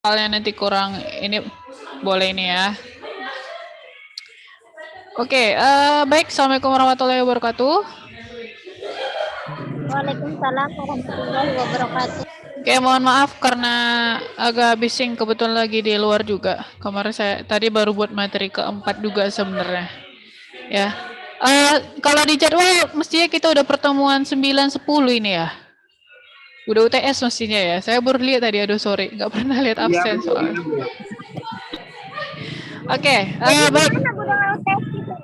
Soalnya nanti kurang ini boleh ini ya. Oke, baik. Assalamualaikum warahmatullahi wabarakatuh. Waalaikumsalam warahmatullahi wabarakatuh. Oke, mohon maaf karena agak bising kebetulan lagi di luar juga. Kemarin saya tadi baru buat materi keempat juga sebenarnya. Ya. Kalau di jadwal mestinya kita udah pertemuan 9.10 ini ya. Udah UTS mestinya ya. Saya baru lihat tadi, aduh sorry, nggak pernah lihat Iya, absen Bu. soalnya. Iya, Bu. Jadi Baik. gimana Bu dengan UTS itu?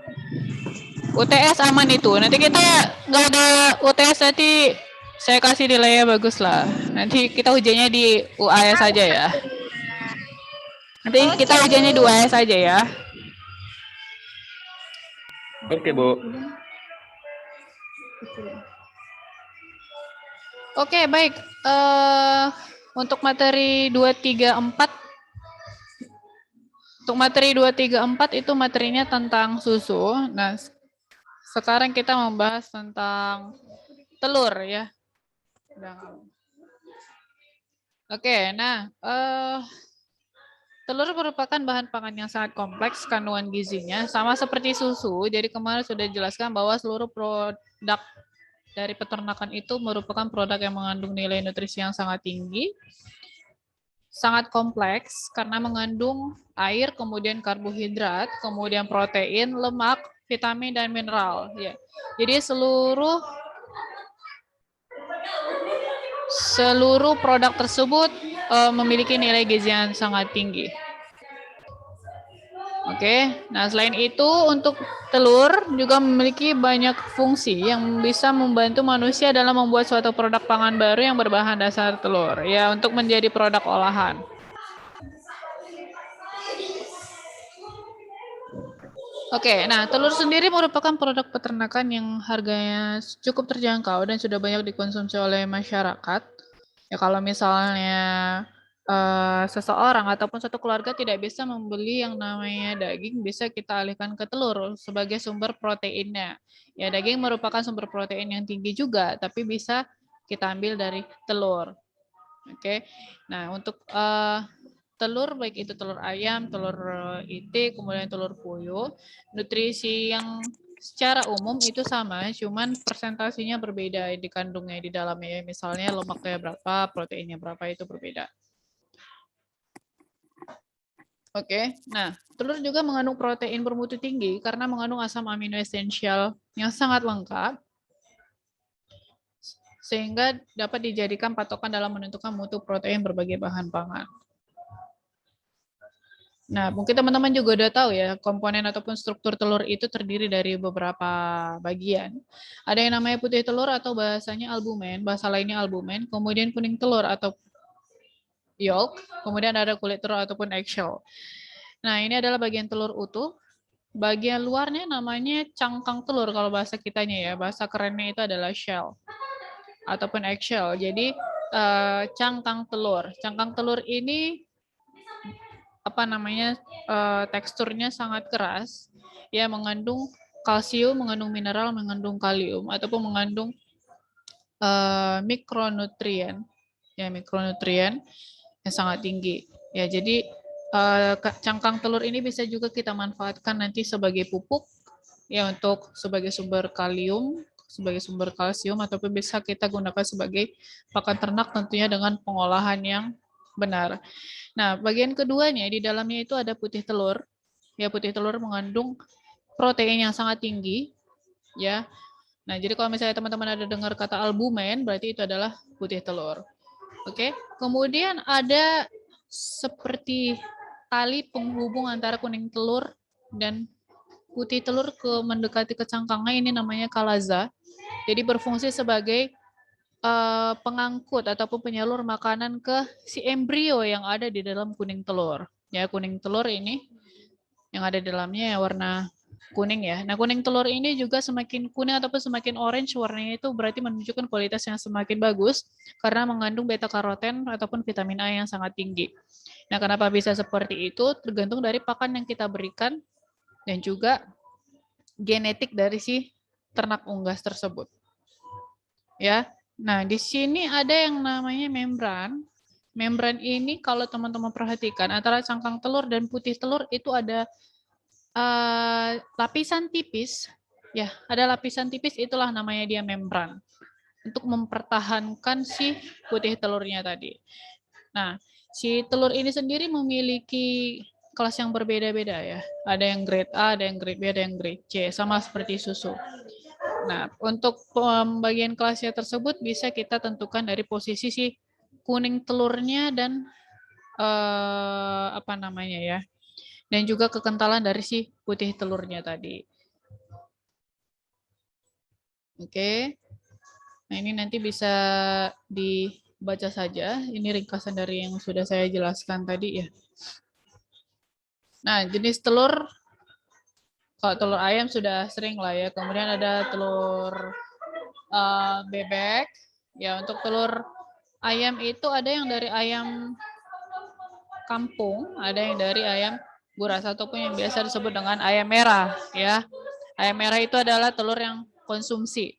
UTS aman itu. Nanti kita nggak ada UTS nanti saya kasih nilainya bagus lah. Nanti kita ujiannya di UAS saja ya. Alhamdulillah. Nanti kita Oke ujiannya di Bu. UAS saja ya. Oke, Bu. Oke, baik. Untuk materi 234 itu materinya tentang susu. Nah, sekarang kita membahas tentang telur ya. Oke, nah telur merupakan bahan pangan yang sangat kompleks kandungan gizinya, sama seperti susu. Jadi kemarin sudah dijelaskan bahwa seluruh produk dari peternakan itu merupakan produk yang mengandung nilai nutrisi yang sangat tinggi, sangat kompleks karena mengandung air, kemudian karbohidrat, kemudian protein, lemak, vitamin, dan mineral. Ya. Jadi seluruh produk tersebut memiliki nilai gizi yang sangat tinggi. Oke, nah selain itu untuk telur juga memiliki banyak fungsi yang bisa membantu manusia dalam membuat suatu produk pangan baru yang berbahan dasar telur, ya untuk menjadi produk olahan. Oke, nah telur sendiri merupakan produk peternakan yang harganya cukup terjangkau dan sudah banyak dikonsumsi oleh masyarakat. Ya kalau misalnya seseorang ataupun satu keluarga tidak bisa membeli yang namanya daging, bisa kita alihkan ke telur sebagai sumber proteinnya. Ya daging merupakan sumber protein yang tinggi juga, tapi bisa kita ambil dari telur. Oke, nah untuk telur, baik itu telur ayam, telur itik, kemudian telur puyuh, nutrisi yang secara umum itu sama, cuman presentasinya berbeda dikandungnya di dalamnya. Misalnya lemaknya berapa, proteinnya berapa, itu berbeda. Oke, nah telur juga mengandung protein bermutu tinggi karena mengandung asam amino esensial yang sangat lengkap, sehingga dapat dijadikan patokan dalam menentukan mutu protein berbagai bahan pangan. Nah, mungkin teman-teman juga udah tahu ya, komponen ataupun struktur telur itu terdiri dari beberapa bagian. Ada yang namanya putih telur atau bahasanya albumen, bahasa lainnya albumen, kemudian kuning telur atau yolk, kemudian ada kulit telur ataupun eggshell. Nah, ini adalah bagian telur utuh. Bagian luarnya namanya cangkang telur kalau bahasa kitanya ya, bahasa kerennya itu adalah shell ataupun eggshell. Jadi cangkang telur. Cangkang telur ini teksturnya sangat keras, ya mengandung kalsium, mengandung mineral, mengandung kalium ataupun mengandung mikronutrien, ya mikronutrien yang sangat tinggi. Ya jadi cangkang telur ini bisa juga kita manfaatkan nanti sebagai pupuk, ya untuk sebagai sumber kalium, sebagai sumber kalsium, ataupun bisa kita gunakan sebagai pakan ternak tentunya dengan pengolahan yang benar. Nah, bagian keduanya di dalamnya itu ada putih telur. Ya, putih telur mengandung protein yang sangat tinggi, ya. Nah, jadi kalau misalnya teman-teman ada dengar kata albumen, berarti itu adalah putih telur. Oke. Kemudian ada seperti tali penghubung antara kuning telur dan putih telur mendekati ke cangkangnya, ini namanya kalaza. Jadi berfungsi sebagai pengangkut ataupun penyalur makanan ke si embrio yang ada di dalam kuning telur. Ya, kuning telur ini yang ada di dalamnya ya warna kuning ya. Nah, kuning telur ini juga semakin kuning ataupun semakin orange warnanya itu berarti menunjukkan kualitas yang semakin bagus karena mengandung beta karoten ataupun vitamin A yang sangat tinggi. Nah, kenapa bisa seperti itu? Tergantung dari pakan yang kita berikan dan juga genetik dari si ternak unggas tersebut. Ya. Nah, di sini ada yang namanya membran. membran ini kalau teman-teman perhatikan antara cangkang telur dan putih telur itu ada lapisan tipis, ya, ada lapisan tipis, itulah namanya dia membran untuk mempertahankan si putih telurnya tadi. Nah, si telur ini sendiri memiliki kelas yang berbeda-beda ya. Ada yang grade A, ada yang grade B, ada yang grade C, sama seperti susu. Nah, untuk pembagian kelasnya tersebut bisa kita tentukan dari posisi si kuning telurnya dan apa namanya ya, dan juga kekentalan dari si putih telurnya tadi. Oke, nah ini nanti bisa dibaca saja. Ini ringkasan dari yang sudah saya jelaskan tadi ya. Nah, jenis telur, kalau telur ayam sudah sering lah ya. Kemudian ada telur bebek. Ya, untuk telur ayam itu ada yang dari ayam kampung, ada yang dari ayam buras ataupun yang biasa disebut dengan ayam merah ya. Ayam merah itu adalah telur yang konsumsi.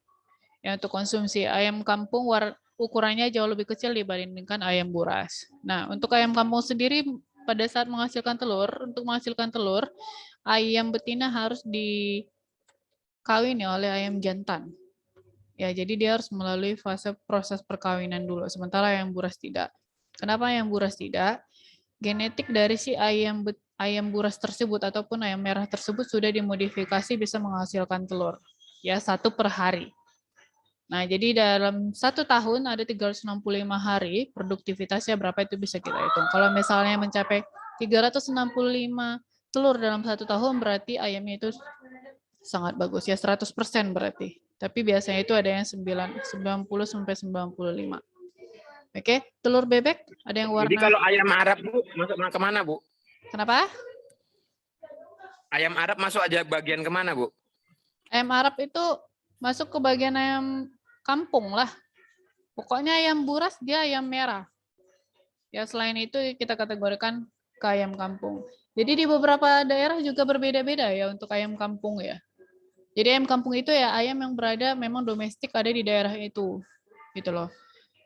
Ya, untuk konsumsi ayam kampung ukurannya jauh lebih kecil dibandingkan ayam buras. Nah, untuk ayam kampung sendiri pada saat menghasilkan telur, untuk menghasilkan telur, ayam betina harus dikawini oleh ayam jantan. Ya, jadi dia harus melalui fase proses perkawinan dulu, sementara ayam buras tidak. Kenapa ayam buras tidak? Genetik dari si ayam buras tersebut ataupun ayam merah tersebut sudah dimodifikasi bisa menghasilkan telur. Ya, 1 per hari. Nah, jadi dalam 1 tahun ada 365 hari, produktivitasnya berapa itu bisa kita hitung. Kalau misalnya mencapai 365 telur dalam 1 tahun, berarti ayamnya itu sangat bagus ya, 100% berarti. Tapi biasanya itu ada yang 90 sampai 95. Oke, telur bebek ada yang Jadi warna. kalau ayam Arab Bu, masuk kemana Bu? Kenapa? Ayam Arab masuk aja bagian kemana Bu? Ayam Arab itu masuk ke bagian ayam kampung lah. Pokoknya ayam buras dia ayam merah. Ya, selain itu kita kategorikan ke ayam kampung. Jadi di beberapa daerah juga berbeda-beda ya untuk ayam kampung ya. Jadi ayam kampung itu ya ayam yang berada memang domestik ada di daerah itu. Gitu loh.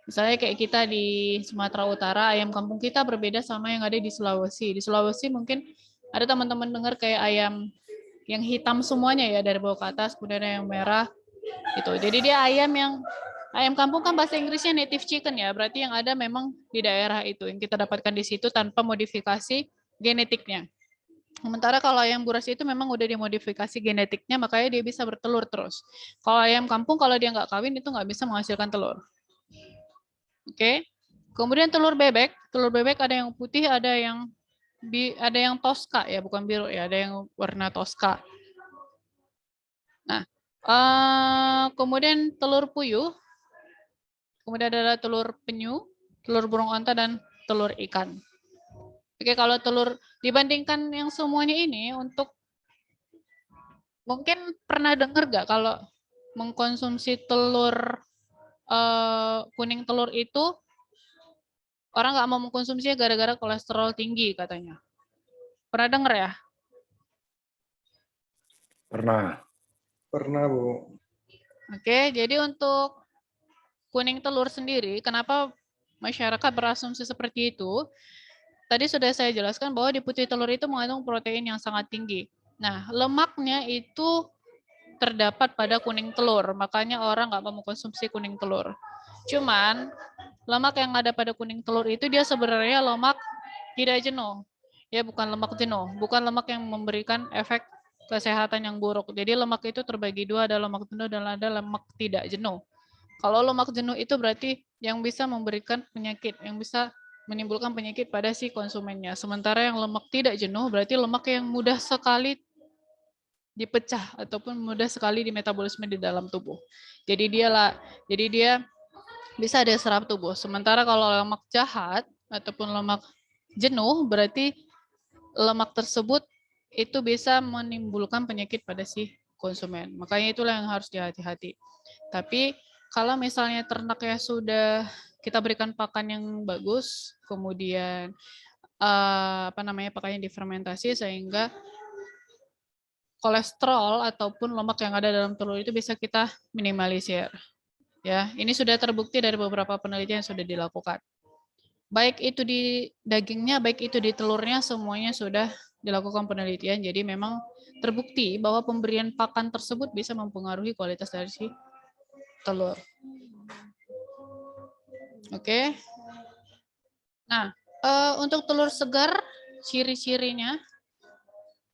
Misalnya kayak kita di Sumatera Utara, ayam kampung kita berbeda sama yang ada di Sulawesi. Di Sulawesi mungkin ada teman-teman dengar kayak ayam yang hitam semuanya ya dari bawah ke atas, kemudian yang merah gitu. Jadi dia ayam kampung kan bahasa Inggrisnya native chicken ya, berarti yang ada memang di daerah itu yang kita dapatkan di situ tanpa modifikasi genetiknya. Sementara kalau ayam buras itu memang udah dimodifikasi genetiknya, makanya dia bisa bertelur terus. Kalau ayam kampung kalau dia nggak kawin itu nggak bisa menghasilkan telur. Oke. Kemudian telur bebek ada yang putih, ada yang toska ya, bukan biru ya, ada yang warna toska. Nah, kemudian telur puyuh, kemudian ada telur penyu, telur burung onta, dan telur ikan. Oke, kalau telur dibandingkan yang semuanya ini, untuk mungkin pernah dengar nggak kalau mengkonsumsi telur kuning telur itu orang nggak mau mengkonsumsinya gara-gara kolesterol tinggi katanya. Pernah dengar ya? Pernah. Pernah, Bu. Oke, jadi untuk kuning telur sendiri, kenapa masyarakat berasumsi seperti itu? Tadi sudah saya jelaskan bahwa di putih telur itu mengandung protein yang sangat tinggi. Nah, lemaknya itu terdapat pada kuning telur, makanya orang nggak mau mengkonsumsi kuning telur. Cuman, lemak yang ada pada kuning telur itu dia sebenarnya lemak tidak jenuh. Ya, bukan lemak jenuh, bukan lemak yang memberikan efek kesehatan yang buruk. Jadi lemak itu terbagi dua, ada lemak jenuh dan ada lemak tidak jenuh. Kalau lemak jenuh itu berarti yang bisa memberikan penyakit, yang bisa menimbulkan penyakit pada si konsumennya. Sementara yang lemak tidak jenuh berarti lemak yang mudah sekali dipecah ataupun mudah sekali dimetabolisme di dalam tubuh. Jadi dia bisa diserap tubuh. Sementara kalau lemak jahat ataupun lemak jenuh berarti lemak tersebut itu bisa menimbulkan penyakit pada si konsumen. Makanya itulah yang harus dihati-hati. Tapi kalau misalnya ternaknya sudah kita berikan pakan yang bagus, kemudian pakannya difermentasi sehingga kolesterol ataupun lemak yang ada dalam telur itu bisa kita minimalisir. Ya, ini sudah terbukti dari beberapa penelitian yang sudah dilakukan. baik itu di dagingnya, baik itu di telurnya, semuanya sudah dilakukan penelitian. Jadi memang terbukti bahwa pemberian pakan tersebut bisa mempengaruhi kualitas dari si telur. Oke. Nah, untuk telur segar, ciri-cirinya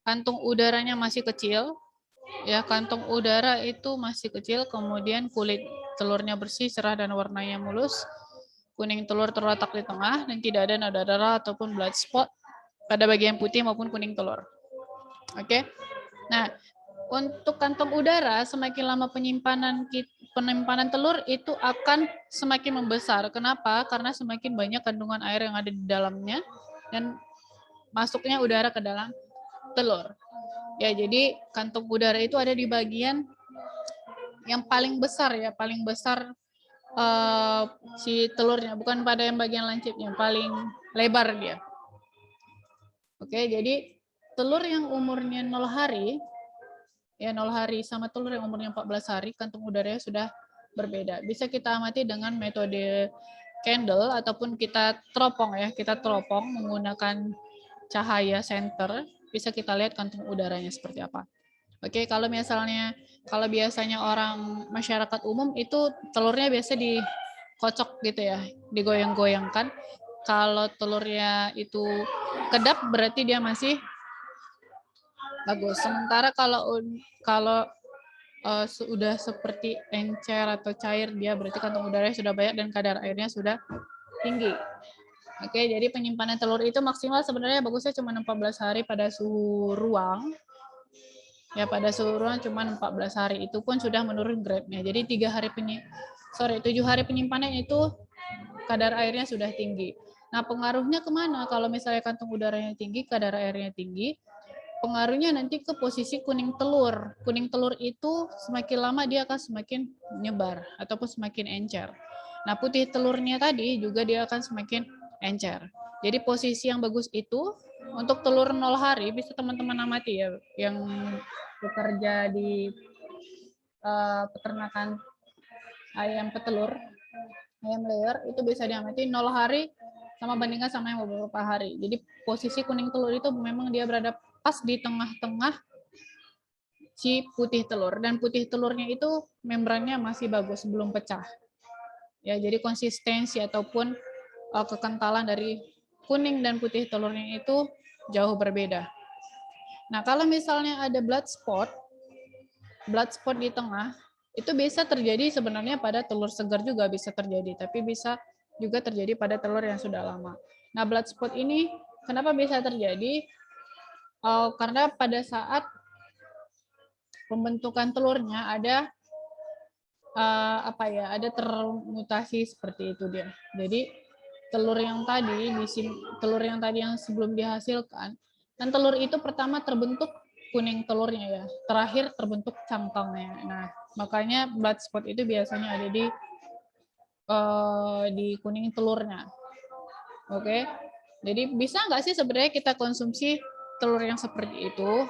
kantung udaranya masih kecil. Ya, kantung udara itu masih kecil, kemudian kulit telurnya bersih, cerah, dan warnanya mulus. Kuning telur terletak di tengah dan tidak ada noda darah ataupun blood spot pada bagian putih maupun kuning telur. Oke. Nah, untuk kantong udara semakin lama penyimpanan telur itu akan semakin membesar. Kenapa? Karena semakin banyak kandungan air yang ada di dalamnya dan masuknya udara ke dalam telur. Ya, jadi kantong udara itu ada di bagian yang paling besar ya, paling besar si telurnya, bukan pada yang bagian lancipnya, paling lebar dia. Oke, jadi telur yang umurnya 0 hari, ya 0 hari sama telur yang umurnya 14 hari, kantung udaranya sudah berbeda. Bisa kita amati dengan metode candle ataupun kita teropong ya, kita teropong menggunakan cahaya senter, bisa kita lihat kantung udaranya seperti apa. Oke, kalau biasanya orang masyarakat umum itu telurnya biasa dikocok gitu ya, digoyang-goyangkan. Kalau telurnya itu kedap berarti dia masih bagus. Sementara kalau sudah seperti encer atau cair, dia berarti kantong udaranya sudah banyak dan kadar airnya sudah tinggi. Oke, jadi penyimpanan telur itu maksimal sebenarnya bagusnya cuma 14 hari pada suhu ruang. Ya, pada suhu ruang cuma 14 hari, itu pun sudah menurun grade-nya. Jadi 7 hari penyimpanan itu kadar airnya sudah tinggi. Nah, pengaruhnya kemana? Kalau misalnya kantung udaranya tinggi, kadar airnya tinggi, pengaruhnya nanti ke posisi kuning telur. Kuning telur itu semakin lama dia akan semakin menyebar ataupun semakin encer. Nah, putih telurnya tadi juga dia akan semakin encer. Jadi posisi yang bagus itu untuk telur 0 hari bisa teman-teman amati ya, yang bekerja di peternakan ayam petelur, ayam layer, itu bisa diamati 0 hari sama bandingkan sama yang beberapa hari. Jadi posisi kuning telur itu memang dia berada pas di tengah-tengah si putih telur, dan putih telurnya itu membrannya masih bagus, belum pecah. Ya, jadi konsistensi ataupun kekentalan dari kuning dan putih telurnya itu jauh berbeda. Nah, kalau misalnya ada blood spot di tengah, itu bisa terjadi sebenarnya pada telur segar juga bisa terjadi, tapi bisa juga terjadi pada telur yang sudah lama. Nah, blood spot ini kenapa bisa terjadi? Karena pada saat pembentukan telurnya ada ada termutasi seperti itu dia. Jadi telur yang tadi yang sebelum dihasilkan, dan telur itu pertama terbentuk kuning telurnya ya, terakhir terbentuk cangkangnya. Nah, makanya blood spot itu biasanya ada di kuning telurnya. Oke, jadi bisa nggak sih sebenarnya kita konsumsi telur yang seperti itu?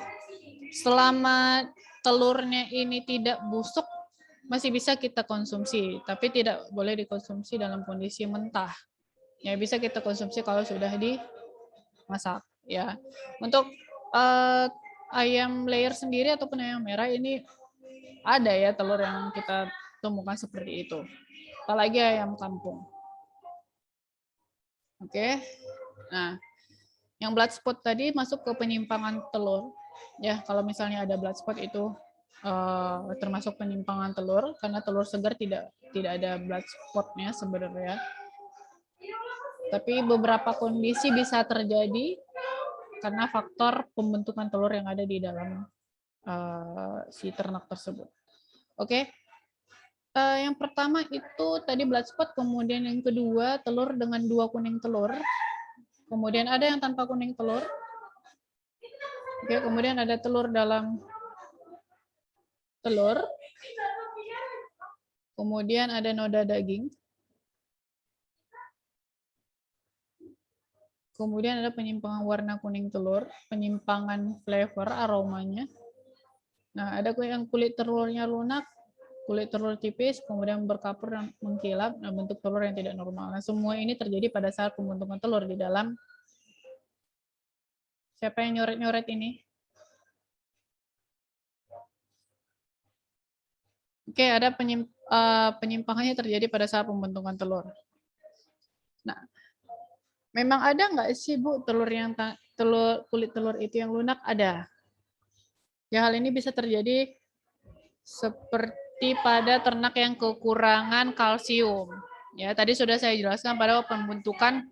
Selama telurnya ini tidak busuk, masih bisa kita konsumsi, tapi tidak boleh dikonsumsi dalam kondisi mentah. Ya, bisa kita konsumsi kalau sudah dimasak. Ya, untuk ayam layer sendiri ataupun ayam merah ini ada ya telur yang kita temukan seperti itu. Apalagi ayam kampung. Oke. Nah, yang blood spot tadi masuk ke penyimpangan telur. Ya, kalau misalnya ada blood spot itu termasuk penyimpangan telur, karena telur segar tidak ada blood spotnya sebenarnya. Tapi beberapa kondisi bisa terjadi karena faktor pembentukan telur yang ada di dalam si ternak tersebut. Oke. Yang pertama itu tadi blood spot, kemudian yang kedua telur dengan 2 kuning telur. Kemudian ada yang tanpa kuning telur. Oke, kemudian ada telur dalam telur. Kemudian ada noda daging. Kemudian ada penyimpangan warna kuning telur, penyimpangan flavor aromanya. Nah, ada yang kulit telurnya lunak, kulit telur tipis, kemudian berkapur dan mengkilap, dan bentuk telur yang tidak normal. Nah, semua ini terjadi pada saat pembentukan telur di dalam. Siapa yang nyoret-nyoret ini? Oke, ada penyimpangannya terjadi pada saat pembentukan telur. Nah, memang ada nggak sih Bu kulit telur itu yang lunak? Ada. Ya, hal ini bisa terjadi seperti pada ternak yang kekurangan kalsium. Ya, tadi sudah saya jelaskan pada pembentukan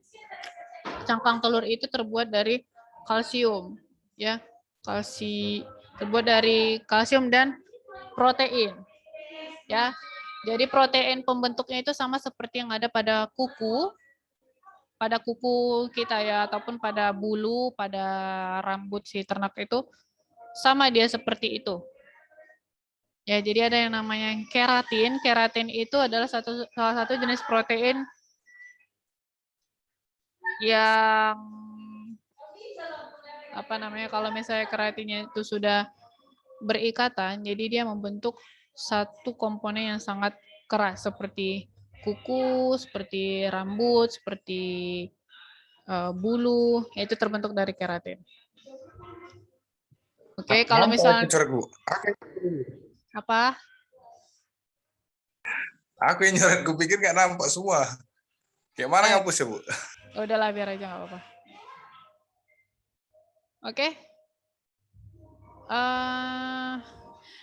cangkang telur itu terbuat dari kalsium, ya. Terbuat dari kalsium dan protein. Ya. Jadi protein pembentuknya itu sama seperti yang ada pada kuku kita ya, ataupun pada bulu, pada rambut si ternak itu sama dia seperti itu. Ya, jadi ada yang namanya keratin. Keratin itu adalah salah satu jenis protein yang kalau misalnya keratinnya itu sudah berikatan, jadi dia membentuk satu komponen yang sangat keras seperti kuku, seperti rambut, seperti bulu, itu terbentuk dari keratin. Oke, kalau misalnya apa? Aku yang nyoret, kupikir nggak nampak semua. Kayak mana ngapus ya, Bu? Udahlah, biar aja nggak apa-apa. Oke.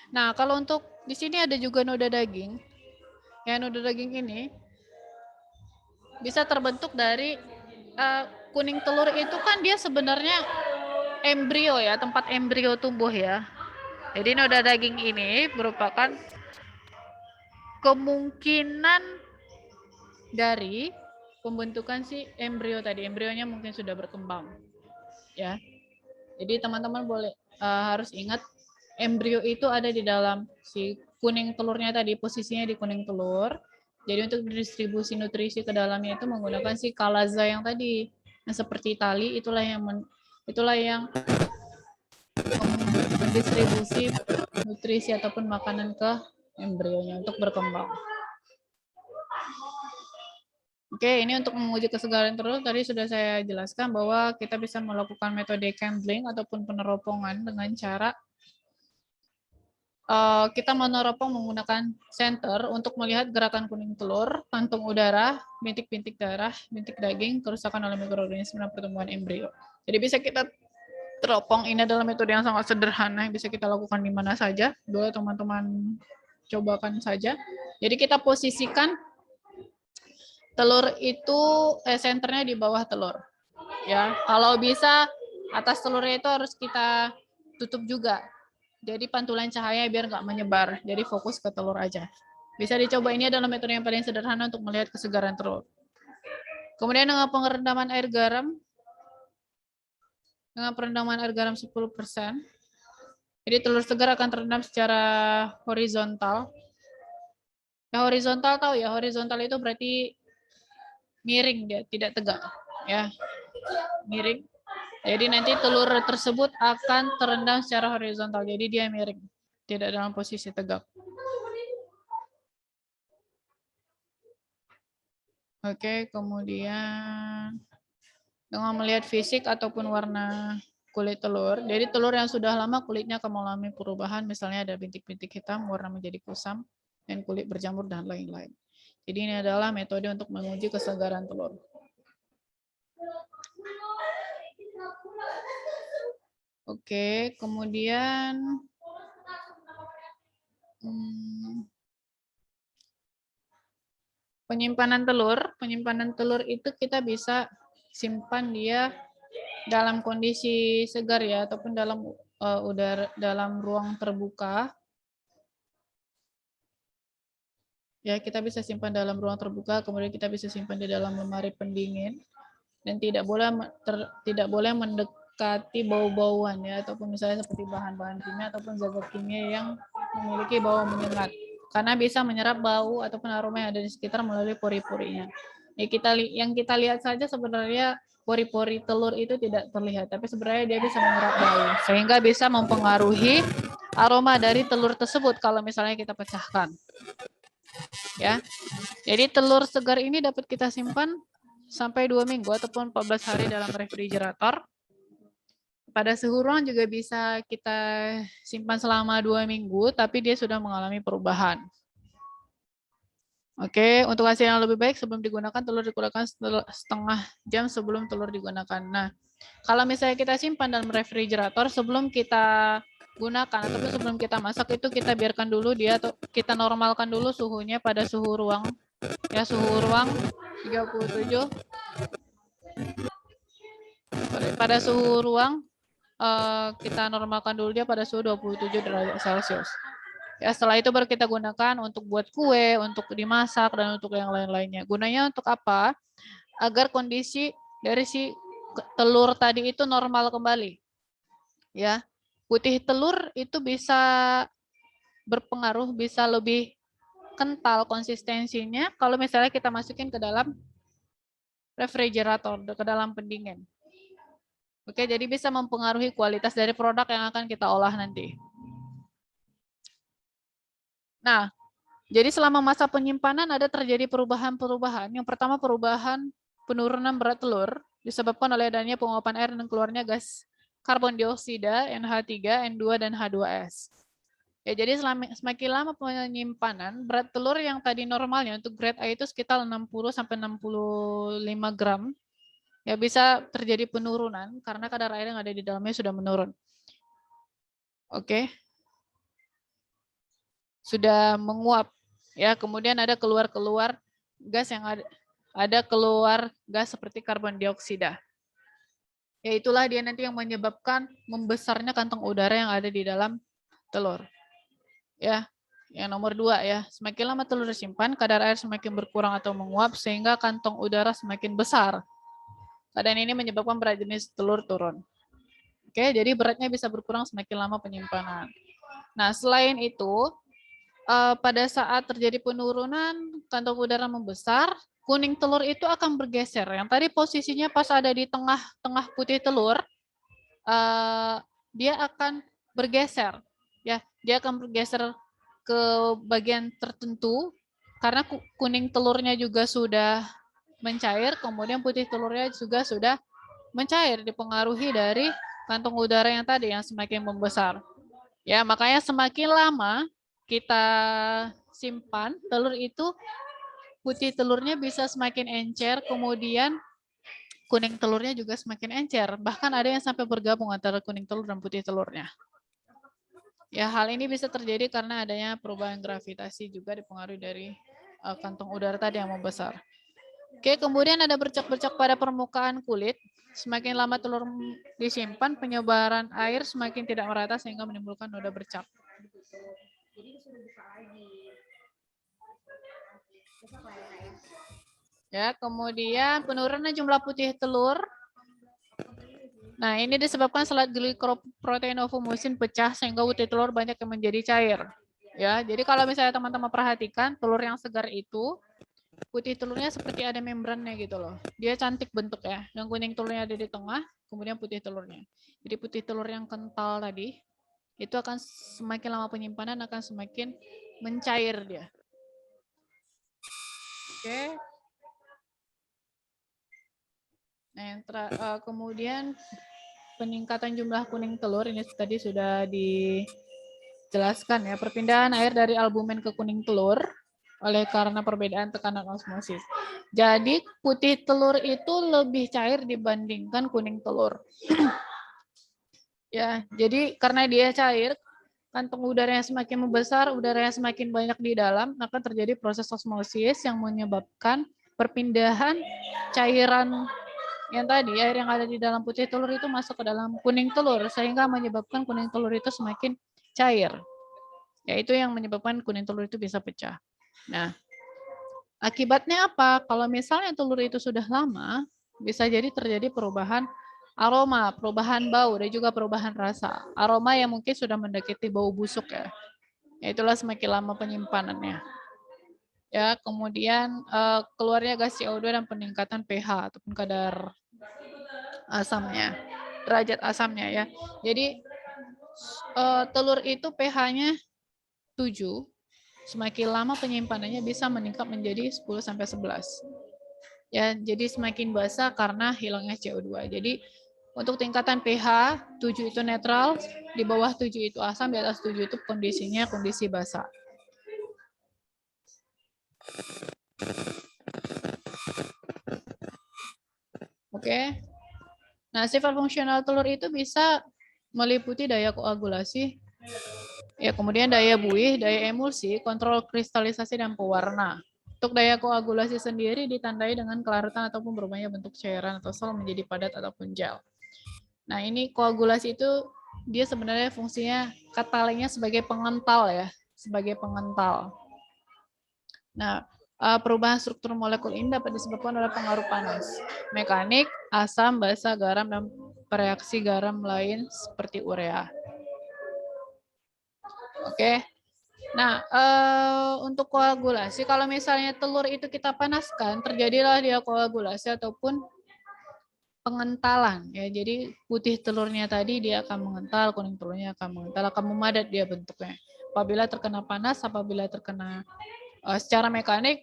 Nah, kalau untuk di sini ada juga noda daging. Ya, noda daging ini bisa terbentuk dari kuning telur itu kan dia sebenarnya embrio ya, tempat embrio tumbuh ya. Jadi noda daging ini merupakan kemungkinan dari pembentukan si embrio tadi. Embrionya mungkin sudah berkembang. Ya. Jadi teman-teman harus ingat embrio itu ada di dalam si kuning telurnya tadi, posisinya di kuning telur. Jadi untuk distribusi nutrisi ke dalamnya itu menggunakan si kalaza yang tadi, yang seperti tali, itulah yang mendistribusi nutrisi ataupun makanan ke embrionya untuk berkembang. Oke, ini untuk menguji kesegaran telur tadi sudah saya jelaskan bahwa kita bisa melakukan metode candling ataupun peneropongan dengan cara kita meneropong menggunakan senter untuk melihat gerakan kuning telur, kantung udara, bintik-bintik darah, bintik daging, kerusakan oleh mikroorganisme dan pertumbuhan embrio. Jadi bisa kita teropong. Ini adalah metode yang sangat sederhana yang bisa kita lakukan di mana saja. Boleh teman-teman cobakan saja. Jadi kita posisikan telur itu senternya di bawah telur. Ya, kalau bisa atas telurnya itu harus kita tutup juga. Jadi pantulan cahaya biar nggak menyebar. Jadi fokus ke telur aja. Bisa dicoba, ini adalah metode yang paling sederhana untuk melihat kesegaran telur. Kemudian dengan pengerendaman air garam. Dengan perendaman air garam 10%. Jadi telur segar akan terendam secara horizontal. Ya, horizontal tahu ya, horizontal itu berarti miring dia, tidak tegak. Ya, miring. Jadi nanti telur tersebut akan terendam secara horizontal. Jadi dia miring, tidak dalam posisi tegak. Oke, kemudian dengan melihat fisik ataupun warna kulit telur. Jadi telur yang sudah lama kulitnya akan mengalami perubahan, misalnya ada bintik-bintik hitam, warna menjadi kusam, dan kulit berjamur dan lain-lain. Jadi ini adalah metode untuk menguji kesegaran telur. Oke, kemudian penyimpanan telur itu kita bisa simpan dia dalam kondisi segar ya, ataupun dalam ruang terbuka. Ya, kita bisa simpan dalam ruang terbuka, kemudian kita bisa simpan di dalam lemari pendingin, dan tidak boleh mendekati bau-bauan ya, ataupun misalnya seperti bahan-bahan kimia ataupun zat kimia yang memiliki bau menyengat, karena bisa menyerap bau ataupun aroma yang ada di sekitar melalui pori-porinya. Yang kita lihat saja sebenarnya pori-pori telur itu tidak terlihat, tapi sebenarnya dia bisa menyerap bau sehingga bisa mempengaruhi aroma dari telur tersebut kalau misalnya kita pecahkan. Ya. Jadi telur segar ini dapat kita simpan sampai 2 minggu ataupun 14 hari dalam refrigerator. Pada suhu ruang juga bisa kita simpan selama 2 minggu, tapi dia sudah mengalami perubahan. Oke, untuk hasil yang lebih baik sebelum digunakan, telur digunakan setengah jam sebelum telur digunakan. Nah, kalau misalnya kita simpan dalam refrigerator, sebelum kita gunakan ataupun sebelum kita masak, itu kita biarkan dulu dia, atau kita normalkan dulu suhunya pada suhu ruang. Ya, suhu ruang 37. Pada suhu ruang, kita normalkan dulu dia pada suhu 27 derajat Celcius. Ya, setelah itu baru kita gunakan untuk buat kue, untuk dimasak, dan untuk yang lain-lainnya. Gunanya untuk apa? Agar kondisi dari si telur tadi itu normal kembali. Ya, putih telur itu bisa berpengaruh, bisa lebih kental konsistensinya kalau misalnya kita masukin ke dalam refrigerator, ke dalam pendingin. Oke, jadi bisa mempengaruhi kualitas dari produk yang akan kita olah nanti. Nah, jadi selama masa penyimpanan ada terjadi perubahan-perubahan. Yang pertama perubahan penurunan berat telur disebabkan oleh adanya penguapan air dan keluarnya gas karbon dioksida, NH3, N2, dan H2S. Ya, jadi semakin lama penyimpanan, berat telur yang tadi normalnya untuk grade A itu sekitar 60-65 gram, ya bisa terjadi penurunan karena kadar air yang ada di dalamnya sudah menurun. Oke. Sudah menguap. Ya, kemudian ada keluar gas yang ada keluar gas seperti karbon dioksida. Ya, itulah dia nanti yang menyebabkan membesarnya kantong udara yang ada di dalam telur. Ya, yang nomor 2 ya, semakin lama telur disimpan, kadar air semakin berkurang atau menguap sehingga kantong udara semakin besar. Keadaan ini menyebabkan berat jenis telur turun. Oke, jadi beratnya bisa berkurang semakin lama penyimpanan. Nah, selain itu, pada saat terjadi penurunan kantong udara membesar, kuning telur itu akan bergeser. Yang tadi posisinya pas ada di tengah putih telur, dia akan bergeser. Ya, dia akan bergeser ke bagian tertentu karena kuning telurnya juga sudah mencair, kemudian putih telurnya juga sudah mencair dipengaruhi dari kantong udara yang tadi yang semakin membesar. Ya, makanya semakin lama kita simpan telur itu, putih telurnya bisa semakin encer, kemudian kuning telurnya juga semakin encer. Bahkan ada yang sampai bergabung antara kuning telur dan putih telurnya. Ya, hal ini bisa terjadi karena adanya perubahan gravitasi juga dipengaruhi dari kantong udara tadi yang membesar. Oke, kemudian ada bercak-bercak pada permukaan kulit. Semakin lama telur disimpan, penyebaran air semakin tidak merata sehingga menimbulkan noda bercak. Ya, kemudian penurunan jumlah putih telur. Nah, ini disebabkan selat glycoproteinofumusin pecah sehingga putih telur banyak yang menjadi cair. Ya, jadi kalau misalnya teman-teman perhatikan telur yang segar itu putih telurnya seperti ada membrannya gitu loh. Dia cantik bentuk ya. Yang kuning telurnya ada di tengah, kemudian putih telurnya. Jadi putih telur yang kental tadi itu akan semakin lama penyimpanan akan semakin mencair dia. Oke. Nah, kemudian peningkatan jumlah kuning telur ini tadi sudah dijelaskan ya. Perpindahan air dari albumin ke kuning telur oleh karena perbedaan tekanan osmosis. Jadi putih telur itu lebih cair dibandingkan kuning telur. Ya, jadi karena dia cair, kantong udara yang semakin membesar, udara yang semakin banyak di dalam, maka terjadi proses osmosis yang menyebabkan perpindahan cairan yang tadi air yang ada di dalam putih telur itu masuk ke dalam kuning telur sehingga menyebabkan kuning telur itu semakin cair. Ya, itu yang menyebabkan kuning telur itu bisa pecah. Nah, akibatnya apa? Kalau misalnya telur itu sudah lama, bisa jadi terjadi perubahan aroma, perubahan bau, dan juga perubahan rasa. Aroma yang mungkin sudah mendekati bau busuk ya. Itulah semakin lama penyimpanannya. Ya, kemudian keluarnya gas CO2 dan peningkatan pH ataupun kadar asamnya, derajat asamnya ya. Jadi telur itu pH-nya 7, semakin lama penyimpanannya bisa meningkat menjadi 10-11. Ya, jadi semakin basah karena hilangnya CO2. Jadi untuk tingkatan pH 7 itu netral, di bawah 7 itu asam, di atas 7 itu kondisinya kondisi basah. Oke. Nah, sifat fungsional telur itu bisa meliputi daya koagulasi, ya, kemudian daya buih, daya emulsi, kontrol kristalisasi, dan pewarna. Untuk daya koagulasi sendiri ditandai dengan kelaratan ataupun berubahnya bentuk cairan atau sel menjadi padat ataupun gel. Nah, ini koagulasi itu dia sebenarnya fungsinya katalengnya sebagai pengental ya, sebagai pengental. Nah, perubahan struktur molekul ini dapat disebabkan oleh pengaruh panas, mekanik, asam, basa, garam, dan reaksi garam lain seperti urea. Oke. Nah, untuk koagulasi, kalau misalnya telur itu kita panaskan, terjadilah dia koagulasi ataupun pengentalan. Ya, jadi putih telurnya tadi dia akan mengental, kuning telurnya akan mengental, akan memadat dia bentuknya. Apabila terkena panas, apabila terkena secara mekanik,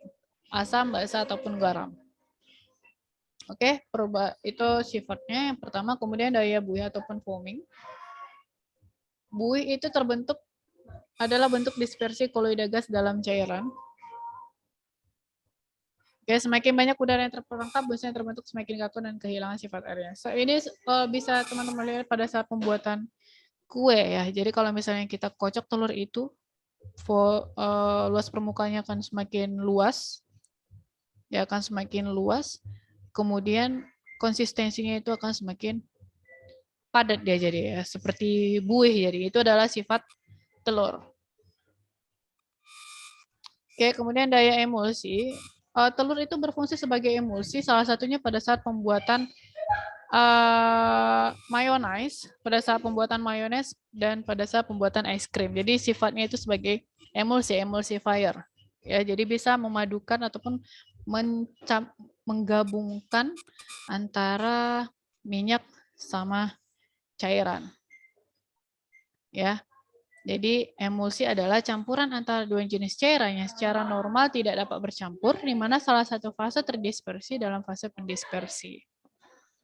asam, basa, ataupun garam. Oke, itu sifatnya yang pertama. Kemudian daya buih ataupun foaming. Buih itu adalah bentuk dispersi koloida gas dalam cairan. Oke, semakin banyak udara yang terperangkap, buihnya terbentuk semakin kaku dan kehilangan sifat airnya. So, ini bisa teman-teman lihat pada saat pembuatan kue ya. Jadi kalau misalnya kita kocok telur itu, luas permukaannya akan semakin luas, ya akan semakin luas. Kemudian konsistensinya itu akan semakin padat dia jadi ya, seperti buih. Jadi itu adalah sifat telur. Oke, kemudian daya emulsi. Telur itu berfungsi sebagai emulsi, salah satunya pada saat pembuatan mayonnaise, pada saat pembuatan mayonnaise dan pada saat pembuatan es krim. Jadi sifatnya itu sebagai emulsifier. Ya, jadi bisa memadukan ataupun menggabungkan antara minyak sama cairan. Ya. Jadi emulsi adalah campuran antara dua jenis cairan yang secara normal tidak dapat bercampur, di mana salah satu fase terdispersi dalam fase pendispersi.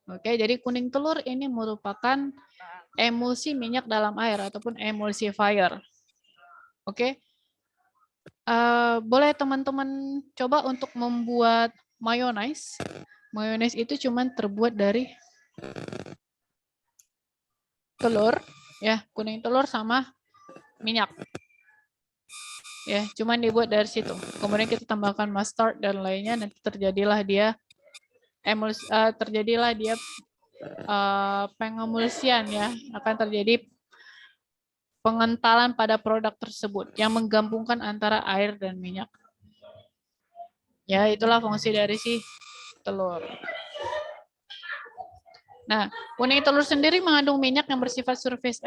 Oke, jadi kuning telur ini merupakan emulsi minyak dalam air ataupun emulsifier. Oke, boleh teman-teman coba untuk membuat mayonnaise. Mayonnaise itu cuma terbuat dari telur, ya, kuning telur sama minyak. Ya, cuman dibuat dari situ. Kemudian kita tambahkan mustard dan lainnya, nanti terjadilah dia pengemulsian ya, akan terjadi pengentalan pada produk tersebut yang menggabungkan antara air dan minyak. Ya, itulah fungsi dari si telur. Nah, kuning telur sendiri mengandung minyak yang bersifat surface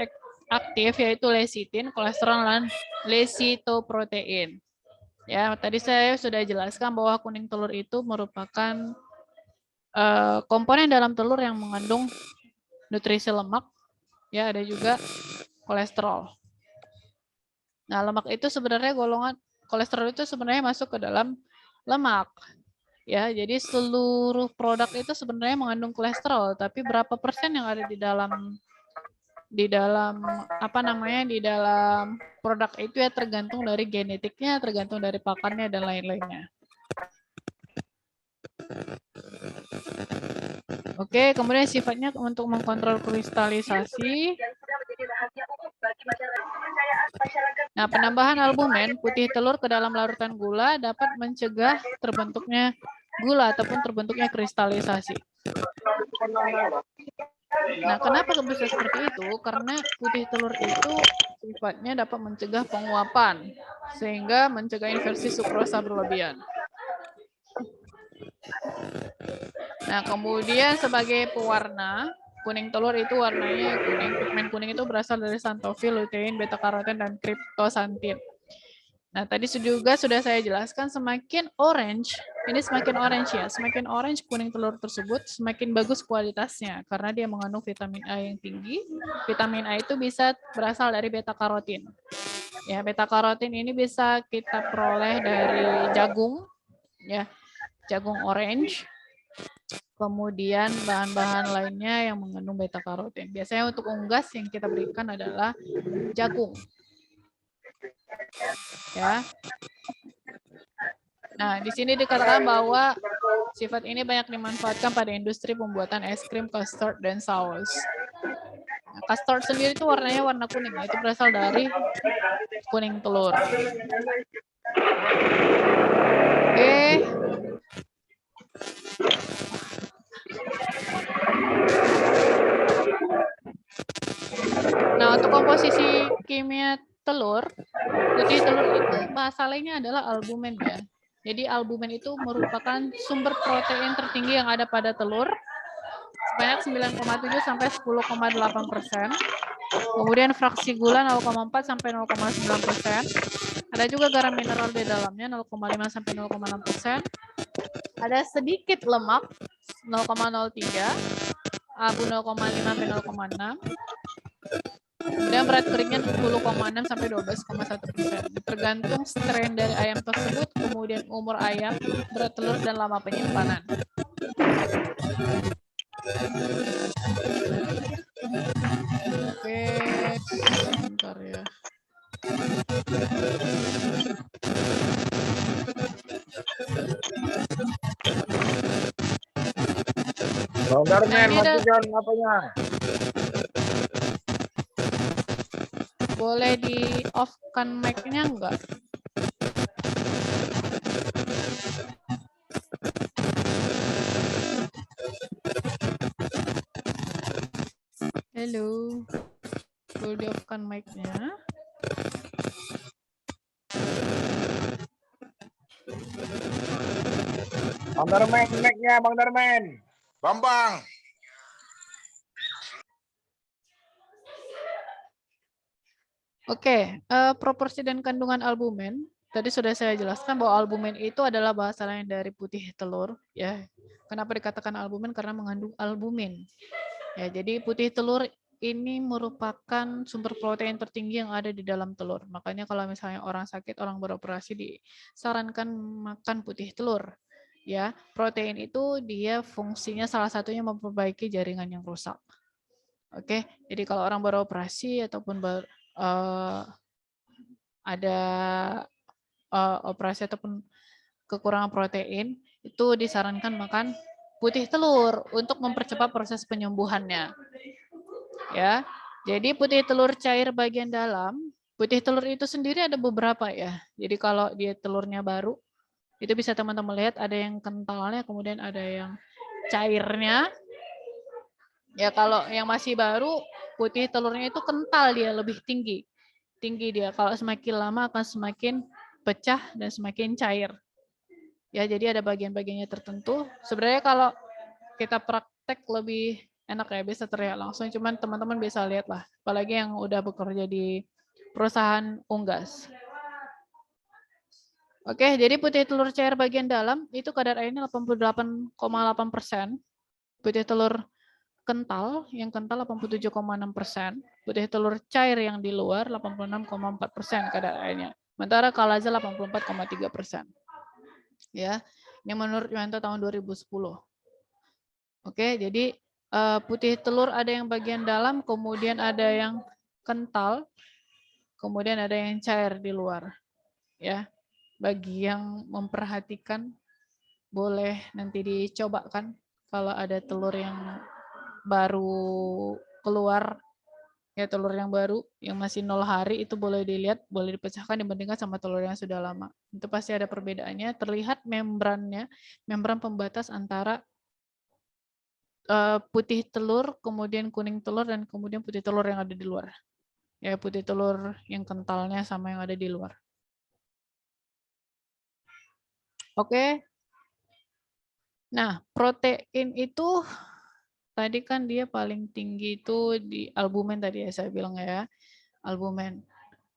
aktif, yaitu lecitin, kolesterol, dan lecitoprotein. Ya, tadi saya sudah jelaskan bahwa kuning telur itu merupakan komponen dalam telur yang mengandung nutrisi lemak, ya, ada juga kolesterol. Nah, lemak itu sebenarnya kolesterol itu sebenarnya masuk ke dalam lemak. Ya, jadi seluruh produk itu sebenarnya mengandung kolesterol, tapi berapa persen yang ada di dalam produk itu ya tergantung dari genetiknya, tergantung dari pakannya dan lain-lainnya. Oke, kemudian sifatnya untuk mengkontrol kristalisasi. Nah, penambahan albumen putih telur ke dalam larutan gula dapat mencegah terbentuknya gula ataupun terbentuknya kristalisasi. Nah, kenapa bisa seperti itu? Karena putih telur itu sifatnya dapat mencegah penguapan, sehingga mencegah inversi sukrosa berlebihan. Nah, kemudian sebagai pewarna, kuning telur itu warnanya kuning. Pigmen kuning itu berasal dari xanthofil, lutein, beta karoten, dan kryptosantin. Nah, tadi juga sudah saya jelaskan semakin orange, ini semakin orange ya, semakin orange kuning telur tersebut semakin bagus kualitasnya karena dia mengandung vitamin A yang tinggi. Vitamin A itu bisa berasal dari beta karotin. Ya, beta karotin ini bisa kita peroleh dari jagung, ya, jagung orange. Kemudian bahan-bahan lainnya yang mengandung beta karotin. Biasanya untuk unggas yang kita berikan adalah jagung. Ya. Nah, di sini dikatakan bahwa sifat ini banyak dimanfaatkan pada industri pembuatan es krim, custard, dan saus. Nah, custard sendiri itu warnanya warna kuning, itu berasal dari kuning telur. Oke. Nah, untuk komposisi kimia telur, putih telur itu bahasa lainnya adalah albumen ya. Jadi albumen itu merupakan sumber protein tertinggi yang ada pada telur, sebanyak 9,7 sampai 10,8%. Kemudian fraksi gula 0,4 sampai 0,9%. Ada juga garam mineral di dalamnya 0,5 sampai 0,6%. Ada sedikit lemak 0,03, abu 0,5 sampai 0,6. Kemudian berat keringnya 10,6 sampai 12,1%. Tergantung strain dari ayam tersebut, kemudian umur ayam, berat telur, dan lama penyimpanan. Oke, bentar ya. Bang Darmen, ini matikan apanya? Boleh di off-kan mic-nya enggak? Halo. Boleh di off-kan mic-nya? Bang Darmen, mic-nya Bang Darmen. Bambang. Oke, proporsi dan kandungan albumen. Tadi sudah saya jelaskan bahwa albumen itu adalah bahasa lain dari putih telur. Ya, kenapa dikatakan albumen? Karena mengandung albumin. Ya, jadi putih telur ini merupakan sumber protein tertinggi yang ada di dalam telur. Makanya kalau misalnya orang sakit, orang beroperasi disarankan makan putih telur. Ya, protein itu dia fungsinya salah satunya memperbaiki jaringan yang rusak. Oke, jadi kalau orang beroperasi ataupun ada operasi ataupun kekurangan protein, itu disarankan makan putih telur untuk mempercepat proses penyembuhannya. Ya, jadi putih telur cair bagian dalam, putih telur itu sendiri ada beberapa ya. Jadi kalau dia telurnya baru, itu bisa teman-teman lihat ada yang kentalnya, kemudian ada yang cairnya. Ya kalau yang masih baru, putih telurnya itu kental dia, lebih tinggi. Tinggi dia. Kalau semakin lama akan semakin pecah dan semakin cair. Ya, jadi ada bagian-bagiannya tertentu. Sebenarnya kalau kita praktek lebih enak ya, bisa terlihat langsung. Cuman teman-teman bisa lihat lah. Apalagi yang udah bekerja di perusahaan unggas. Oke, jadi putih telur cair bagian dalam itu kadar airnya 88,8%. Putih telur kental, yang kental 87,6%, putih telur cair yang di luar 86,4% kadar airnya. Sementara kalaza 84,3%. Ya, ini menurut Yuwanto tahun 2010. Oke, jadi putih telur ada yang bagian dalam, kemudian ada yang kental, kemudian ada yang cair di luar. Ya, bagi yang memperhatikan boleh nanti dicobakan kalau ada telur yang baru keluar, ya telur yang baru yang masih 0 hari itu boleh dilihat, boleh dipecahkan dibandingkan sama telur yang sudah lama. Itu pasti ada perbedaannya, terlihat membrannya, membran pembatas antara putih telur, kemudian kuning telur, dan kemudian putih telur yang ada di luar. Ya, putih telur yang kentalnya sama yang ada di luar. Oke. Nah, protein itu tadi kan dia paling tinggi itu di albumen tadi ya saya bilang ya, albumen.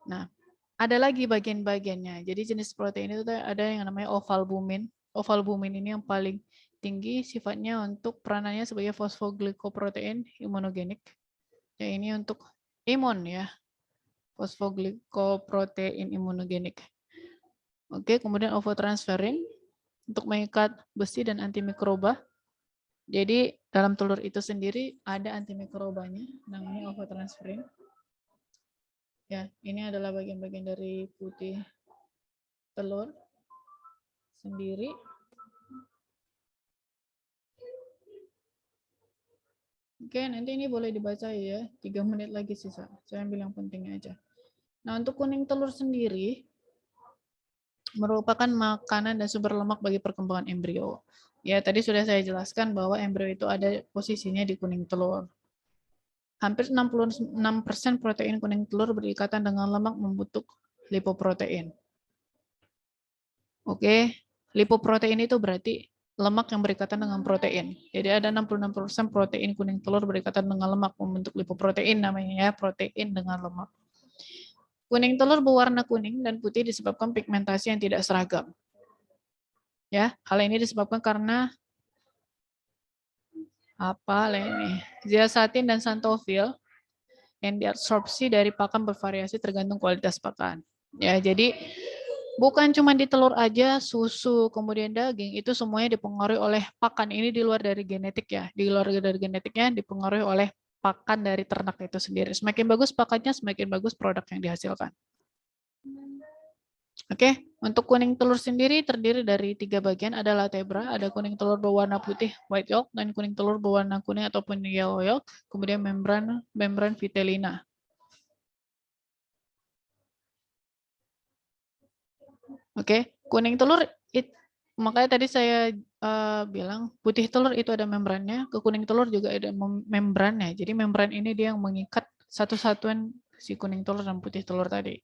Nah, ada lagi bagian-bagiannya. Jadi jenis protein itu ada yang namanya ovalbumin. Ovalbumin ini yang paling tinggi sifatnya untuk peranannya sebagai fosfoglycoprotein imunogenik. Ya, ini untuk imun ya. Fosfoglycoprotein imunogenik. Oke, kemudian ovotransferin untuk mengikat besi dan antimikroba. Jadi dalam telur itu sendiri ada antimikrobanya, namanya ovotransferin. Ya, ini adalah bagian-bagian dari putih telur sendiri. Oke, nanti ini boleh dibaca ya. 3 menit lagi sisa. Saya ambil yang pentingnya aja. Nah, untuk kuning telur sendiri merupakan makanan dan sumber lemak bagi perkembangan embrio. Ya, tadi sudah saya jelaskan bahwa embrio itu ada posisinya di kuning telur. Hampir 66% protein kuning telur berikatan dengan lemak membentuk lipoprotein. Oke, lipoprotein itu berarti lemak yang berikatan dengan protein. Jadi ada 66% protein kuning telur berikatan dengan lemak membentuk lipoprotein namanya ya, protein dengan lemak. Kuning telur berwarna kuning dan putih disebabkan pigmentasi yang tidak seragam. Ya, hal ini disebabkan karena apa ini? Zeaxanthin dan xanthofil yang diabsorpsi dari pakan bervariasi tergantung kualitas pakan. Ya, jadi bukan cuma di telur aja, susu, kemudian daging, itu semuanya dipengaruhi oleh pakan. Ini di luar dari genetik ya. Di luar dari genetiknya dipengaruhi oleh pakan dari ternak itu sendiri. Semakin bagus pakannya, semakin bagus produk yang dihasilkan. Oke, untuk kuning telur sendiri terdiri dari 3 bagian, ada latebra, ada kuning telur berwarna putih white yolk, dan kuning telur berwarna kuning ataupun yellow yolk, kemudian membran vitellina. Oke, kuning telur, makanya tadi saya bilang putih telur itu ada membrannya, ke kuning telur juga ada membrannya. Jadi membran ini dia yang mengikat satu-satuan si kuning telur dan putih telur tadi.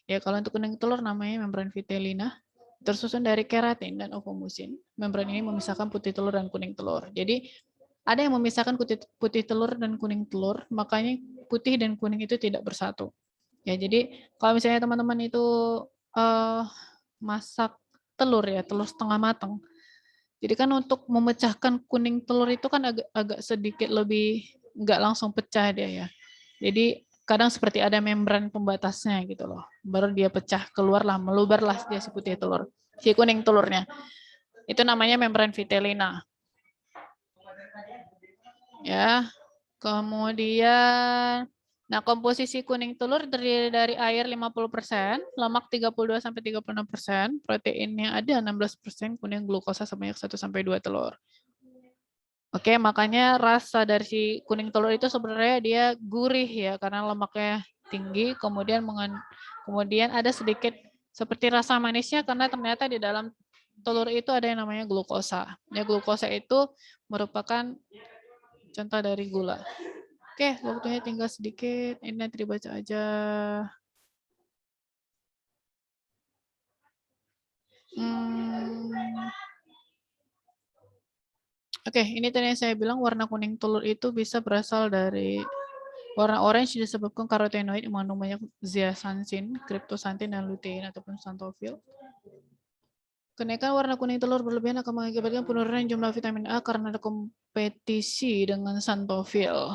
Ya, kalau untuk kuning telur namanya membran vitellina, tersusun dari keratin dan ovomusin. Membran ini memisahkan putih telur dan kuning telur. Jadi ada yang memisahkan putih telur dan kuning telur, makanya putih dan kuning itu tidak bersatu. Ya, jadi kalau misalnya teman-teman itu masak telur ya, telur setengah matang. Jadi kan untuk memecahkan kuning telur itu kan agak sedikit lebih nggak langsung pecah dia ya. Jadi kadang seperti ada membran pembatasnya gitu loh. Baru dia pecah, keluarlah, melubarlah dia si putih telur, si kuning telurnya. Itu namanya membran vitellina. Ya. Kemudian nah, komposisi kuning telur terdiri dari air 50%, lemak 32-36%, proteinnya ada 16%, kemudian glukosa sebanyak 1-2 telur. Oke, makanya rasa dari si kuning telur itu sebenarnya dia gurih ya, karena lemaknya tinggi, kemudian ada sedikit seperti rasa manisnya karena ternyata di dalam telur itu ada yang namanya glukosa. Ya, glukosa itu merupakan contoh dari gula. Oke, waktunya tinggal sedikit. Ini nanti dibaca aja. Oke, ini tadi yang saya bilang warna kuning telur itu bisa berasal dari warna orange disebabkan karotenoid yang mengandung banyak zeaxanthin, cryptosanthin, dan lutein ataupun xanthofil. Kenaikan warna kuning telur berlebihan akan mengakibatkan penurunan jumlah vitamin A karena ada kompetisi dengan xanthofil.